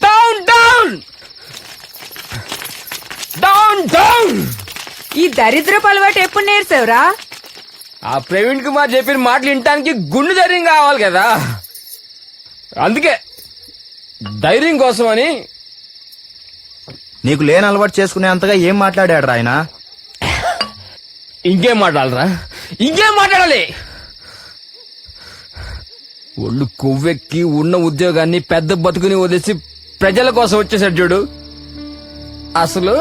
Down down down down. ఈ దరిద్రపు అలవాటు ఎప్పుడు నేర్చావురా? ఆ ప్రవీణ్ కుమార్ చెప్పిన మాటలు వినటానికి గుండె ధైర్యం కావాలి కదా, అందుకే ధైర్యం కోసం అని. నీకు లేని అలవాటు చేసుకునే అంతగా ఏం మాట్లాడాడు ఆయన? ఇంకేం మాట్లాడరా, ఇంకేం మాట్లాడాలి? ఒళ్ళు కొవ్వెక్కి ఉన్న ఉద్యోగాన్ని పెద్ద బతుకుని వదిలేసి ప్రజల కోసం వచ్చేసాడు చూడు. అసలు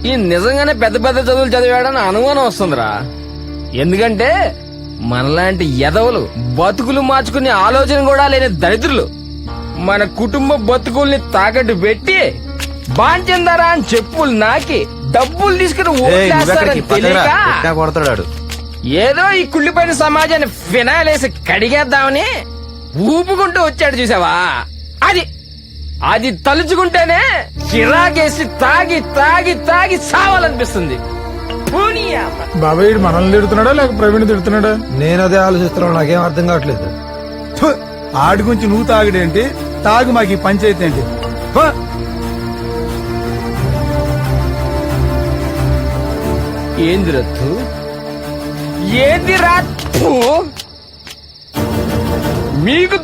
ఈ నిజంగానే పెద్ద పెద్ద చదువులు చదివాడని అనుమానం వస్తుందిరా. ఎందుకంటే మనలాంటి ఎదవలు బతుకులు మార్చుకునే ఆలోచన కూడా లేని దరిద్రులు మన కుటుంబ బతుకుల్ని తాకట్టు పెట్టి బాంచెందారా అని చెప్పులు నాకి డబ్బులు తీసుకుని ఓట్లేస్తారని తెలియక కొడతాడు. ఏదో ఈ కుళ్ళిపోయిన సమాజాన్ని ఫినాయిల్ వేసి కడిగేద్దామని ఊపుకుంటూ వచ్చాడు చూసావా. అది అది తలుచుకుంటేనే చిరాకేసి తాగి తాగి తాగి సావాలనిపిస్తుంది. బాబాయ్ మనల్ని తిడుతున్నాడా లేక ప్రవీణ్ తిడుతున్నాడా? నేను అదే ఆలోచిస్తున్నాను, నాకేం అర్థం కావట్లేదు. ఆడి గురించి నువ్వు తాగుడేంటి, తాగు మాకు ఈ పంచాయతీ ఏంటి? ఏంది రత్తు, ఏది రాత్తు మీకు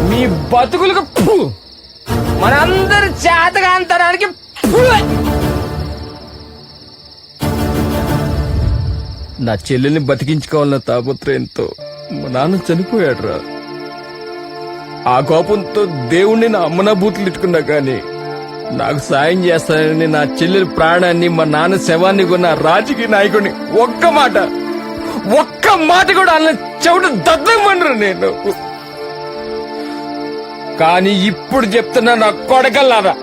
మీ బతుకులకు మనందరి చేతగాంతరానికి నా చెల్లెల్ని బతికించుకోవాలన్న తాపత్రయంతో మా నాన్న చనిపోయాడు రా. ఆ కోపంతో దేవుణ్ణి నా అమ్మనా బూతులు ఇట్టుకున్నా గాని నాకు సాయం చేస్తానని నా చెల్లెలి ప్రాణాన్ని మా నాన్న శవాన్ని కొన్న రాజకీయ నాయకుడిని ఒక్క మాట కూడా అన్న చెవుడు దద్దమనరు నేను. కానీ ఇప్పుడు చెప్తున్నా నా కొడకల్లారా,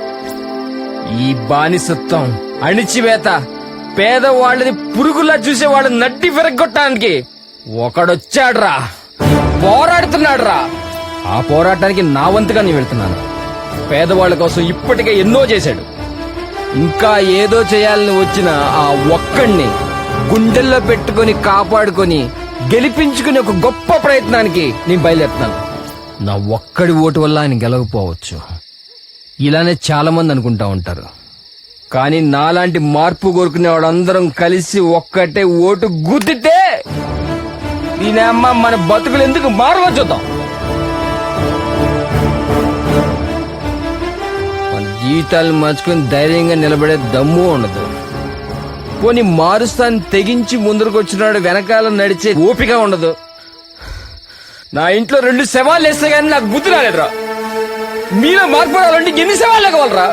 ఈ బానిసత్వం అణిచివేత పేదవాళ్ళని పురుగులా చూసేవాళ్ళు నడ్డి విరగొట్టడానికి ఒకడొచ్చాడ్రా, పోరాడుతున్నాడ్రా. ఆ పోరాటానికి నా వంతుగా నేను వెళ్తున్నాను. పేదవాళ్ల కోసం ఇప్పటికే ఎన్నో చేశాడు. ఇంకా ఏదో చేయాలని వచ్చిన ఆ ఒక్కడిని గుండెల్లో పెట్టుకుని కాపాడుకొని గెలిపించుకుని ఒక గొప్ప ప్రయత్నానికి నేను బయలుదేరుతున్నాను. నా ఒక్కడి ఓటు వల్ల ఆయన గెలవకపోవచ్చు, ఇలానే చాలా మంది అనుకుంటా ఉంటారు. కానీ నాలాంటి మార్పు కోరుకునే వాళ్ళందరం కలిసి ఒక్కటే ఓటు గుద్దితే దీనమ్మ మన బతుకులు ఎందుకు మారవో చూద్దాం. మన జీవితాలు మార్చుకుని ధైర్యంగా నిలబడే దమ్ము ఉండదు. పోనీ మారుస్తాను తెగించి ముందరకు వచ్చినాడు వెనకాల నడిచే ఓపిక ఉండదు. నా ఇంట్లో 2 శవాలు వేస్తే గానీ నాకు బుద్ధి రాలేదురా. మీలో మార్పు రావాలంటే ఎన్ని శవాలు లేకవాలరా?